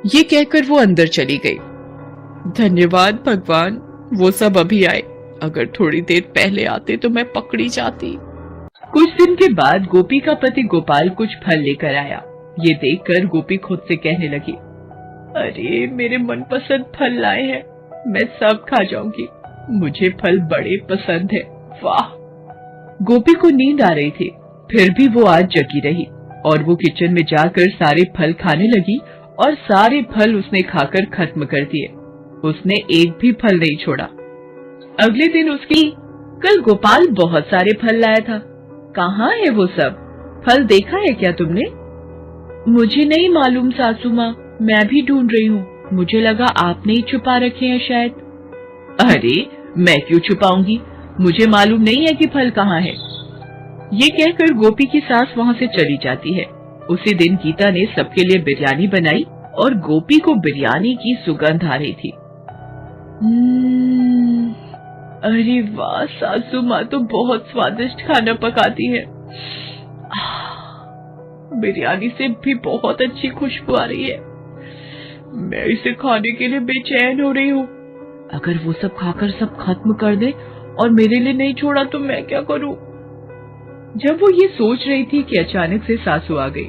ये कहकर वो अंदर चली गई। धन्यवाद भगवान, वो सब अभी आए। अगर थोड़ी देर पहले आते तो मैं पकड़ी जाती। कुछ दिन के बाद गोपी का पति गोपाल कुछ फल लेकर आया। ये देखकर गोपी खुद से कहने लगी, अरे मेरे मनपसंद फल लाए हैं, मैं सब खा जाऊंगी। मुझे फल बड़े पसंद है। वाह। गोपी को नींद आ रही थी, फिर भी वो आज जगी रही और वो किचन में जाकर सारे फल खाने लगी और सारे फल उसने खाकर खत्म कर दिए। उसने एक भी फल नहीं छोड़ा। अगले दिन उसकी, कल गोपाल बहुत सारे फल लाया था, कहाँ है वो सब? फल देखा है क्या तुमने? मुझे नहीं मालूम सासू माँ, मैं भी ढूंढ रही हूँ। मुझे लगा आपने ही छुपा रखे हैं शायद। अरे मैं क्यों छुपाऊंगी, मुझे मालूम नहीं है कि फल कहाँ है। ये कहकर गोपी की सास वहाँ से चली जाती है। उसी दिन गीता ने सबके लिए बिरयानी बनाई और गोपी को बिरयानी की सुगंध आ रही थी। अरे वाह, सासू माँ तो बहुत स्वादिष्ट खाना पकाती है। बिरयानी से भी बहुत अच्छी खुशबू आ रही है। मैं इसे खाने के लिए बेचैन हो रही हूँ। अगर वो सब खाकर सब खत्म कर दे और मेरे लिए नहीं छोड़ा तो मैं क्या करूँ? जब वो ये सोच रही थी कि अचानक से सासू आ गई।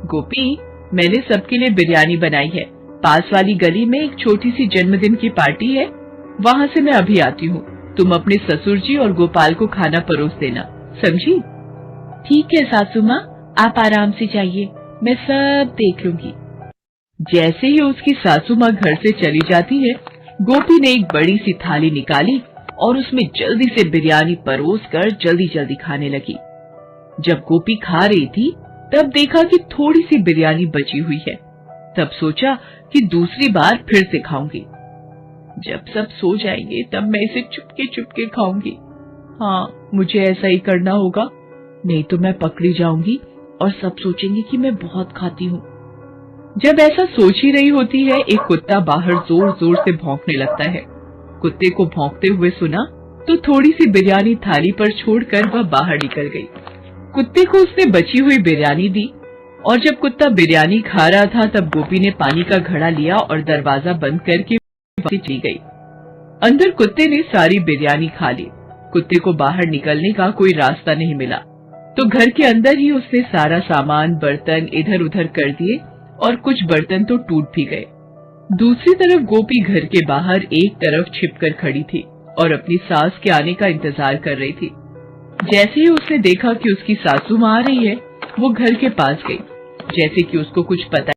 गोपी, मैंने सबके लिए बिरयानी बनाई है। पास वाली गली में एक छोटी सी जन्मदिन की पार्टी है, वहाँ से मैं अभी आती हूँ। तुम अपने ससुर जी और गोपाल को खाना परोस देना, समझी? ठीक है सासू माँ, आप आराम से जाइए, मैं सब देख लूंगी। जैसे ही उसकी सासू माँ घर से चली जाती है, गोपी ने एक बड़ी सी थाली निकाली और उसमें जल्दी से बिरयानी परोस कर जल्दी जल्दी खाने लगी। जब गोपी खा रही थी तब देखा कि थोड़ी सी बिरयानी बची हुई है। तब सोचा कि दूसरी बार फिर से खाऊंगी। जब सब सो जाएंगे तब मैं इसे चुपके चुपके खाऊंगी। हाँ, मुझे ऐसा ही करना होगा, नहीं तो मैं पकड़ी जाऊंगी और सब सोचेंगे कि मैं बहुत खाती हूँ। जब ऐसा सोच ही रही होती है, एक कुत्ता बाहर जोर जोर से भौंकने लगता है। कुत्ते को भौंकते हुए सुना तो थोड़ी सी बिरयानी थाली पर छोड़कर वह बाहर निकल गई। कुत्ते को उसने बची हुई बिरयानी दी और जब कुत्ता बिरयानी खा रहा था तब गोपी ने पानी का घड़ा लिया और दरवाजा बंद करके चली गई। अंदर कुत्ते ने सारी बिरयानी खा ली। कुत्ते को बाहर निकलने का कोई रास्ता नहीं मिला, तो घर के अंदर ही उसने सारा सामान बर्तन इधर उधर कर दिए और कुछ बर्तन तो टूट भी गए। दूसरी तरफ गोपी घर के बाहर एक तरफ छिपकर खड़ी थी और अपनी सास के आने का इंतजार कर रही थी। जैसे ही उसने देखा कि उसकी सासू माँ आ रही है, वो घर के पास गई, जैसे कि उसको कुछ पता